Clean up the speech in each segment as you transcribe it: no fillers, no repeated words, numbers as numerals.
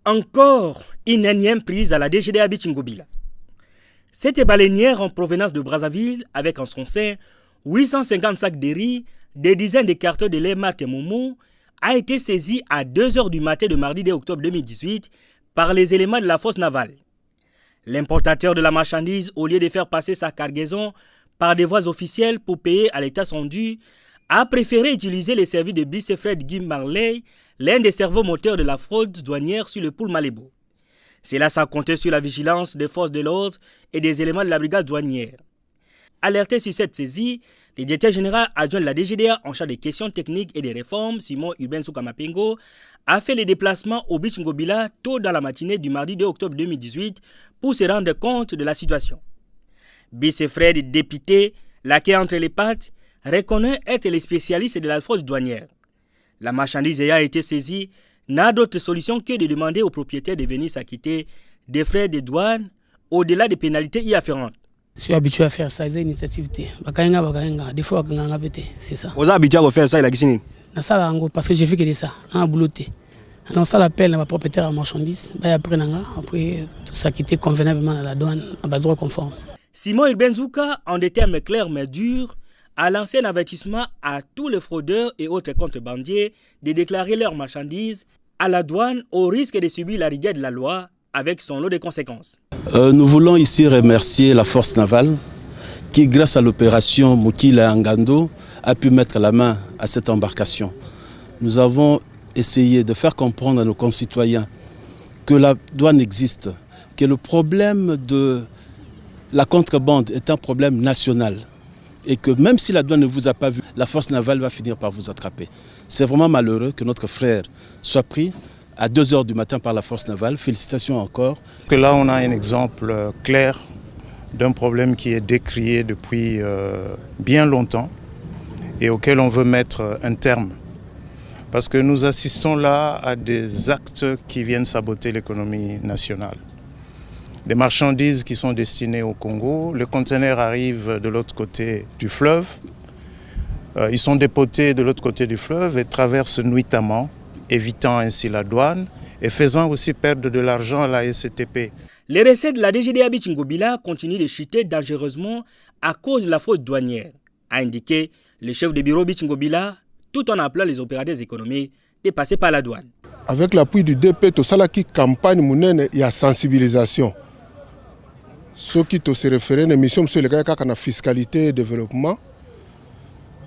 Encore une énième prise à la DGDA Bichingobila. Cette baleinière en provenance de Brazzaville, avec en son sein 850 sacs de riz, des dizaines de cartons de lait marque Momo, a été saisie à 2h du matin de mardi 2 octobre 2018 par les éléments de la force navale. L'importateur de la marchandise, au lieu de faire passer sa cargaison par des voies officielles pour payer à l'état son dû, a préféré utiliser les services de Bicefred Guy Marley, l'un des cerveaux moteurs de la fraude douanière sur le pôle Malébo. Cela sans compter sur la vigilance des forces de l'ordre et des éléments de la brigade douanière. Alerté sur cette saisie, le directeur général adjoint de la DGDA en charge des questions techniques et des réformes, Simon Urbain Souka Mapengo, a fait les déplacements au Bichingobila tôt dans la matinée du mardi 2 octobre 2018 pour se rendre compte de la situation. Bicefred, député, la queue entre les pattes, reconnaît être le spécialiste de la fraude douanière. La marchandise ayant été saisie n'a d'autre solution que de demander aux propriétaires de venir s'acquitter des frais de douane au-delà des pénalités y afférentes. Je suis habitué à faire ça, c'est une initiative. Des fois, c'est ça. Vous êtes habitué à faire ça, il a dit parce que j'ai fait que ça, un boulot. Dans ça, l'appel à ma propriétaire à marchandise, après s'acquitter convenablement à la douane, à droit conforme. Simon Ilbenzouka, en des termes clairs mais durs, a lancé un avertissement à tous les fraudeurs et autres contrebandiers de déclarer leurs marchandises à la douane au risque de subir la rigueur de la loi avec son lot de conséquences. Nous voulons ici remercier la force navale qui, grâce à l'opération Mukila Ngando, a pu mettre la main à cette embarcation. Nous avons essayé de faire comprendre à nos concitoyens que la douane existe, que le problème de la contrebande est un problème national et que même si la douane ne vous a pas vu, la force navale va finir par vous attraper. C'est vraiment malheureux que notre frère soit pris à 2h du matin par la force navale. Félicitations encore. Que là, on a un exemple clair d'un problème qui est décrié depuis bien longtemps et auquel on veut mettre un terme. Parce que nous assistons là à des actes qui viennent saboter l'économie nationale. Des marchandises qui sont destinées au Congo, les conteneurs arrivent de l'autre côté du fleuve, ils sont dépotés de l'autre côté du fleuve et traversent nuitamment, évitant ainsi la douane et faisant aussi perdre de l'argent à la SCTP. Les recettes de la DGDA Bichingobila continuent de chuter dangereusement à cause de la fraude douanière, a indiqué le chef de bureau Bichingobila, tout en appelant les opérateurs économiques de passer par la douane. Avec l'appui du DP, tout ça qui campagne mounene, il y a sensibilisation. Ce qui se réfère à une mission sur la fiscalité et développement,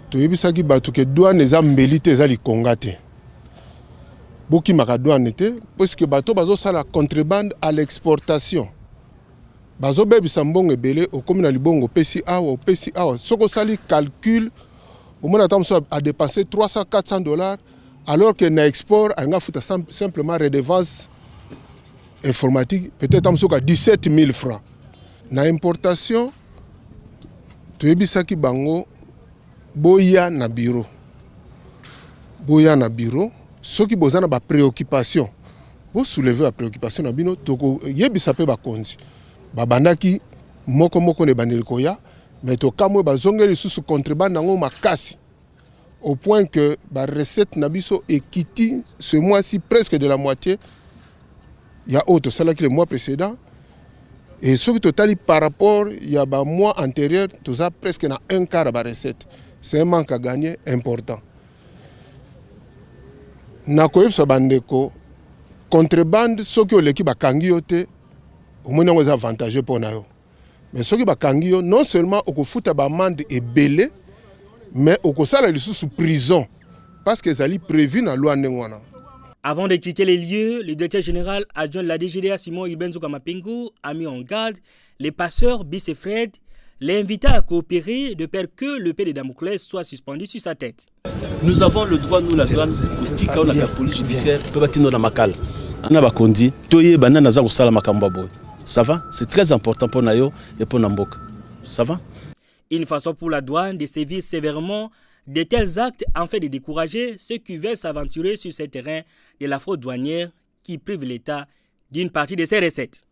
tu sais que douane est mbelite ezali kongate. Boki maka douane te parce que bato bazo sala contrebande à l'exportation. Bazo bebi sambongo ebele au commune libongo pesi awa pesi awa. Soko sali calcul au moins à dépenser $300-400 alors que na export anga futa simplement redevance informatique peut-être à 17 000 francs. Na importation tu ebisaki bango boya na bureau ceux qui bozana ba préoccupation bo soulever la préoccupation na bino toko yebisa pe ba konzi ba bandaki moko ne bandeliko ya mais to kamwe ba zongeli sous contrebande nango makasi au point que ba recette na biso ekiti ce mois-ci presque de la moitié. Il y a autre ça là que le mois précédent. Et ce qui total par rapport il y a un mois antérieur, tout ça presque na un quart de la recette. C'est un manque à gagner important. Na koyeb sa bandeko contrebande ce que l'équipe a kangiote au moins on est avantageux pour nayo. Mais ce qui ba kangio non seulement au futa ba mande et belé mais au kosala li sous prison parce que ça li prévu na loi nengwana. Avant de quitter les lieux, le directeur général adjoint de la DGDA Simon Ilbenzouka Mapengo a mis en garde les passeurs Bicefred, l'invita à coopérer de peur que le paix de Damoclès soit suspendu sur sa tête. Nous avons le droit, nous, la douane, quand on a la police judiciaire, peut bâtir dans la makal. On a bakondi, toye banana za kusala makambabo. Ça va? C'est très important pour Nayo et pour Nambok. Ça va? Une façon pour la douane de sévir sévèrement de tels actes en fait de décourager ceux qui veulent s'aventurer sur ces terrains de la fraude douanière qui prive l'État d'une partie de ses recettes.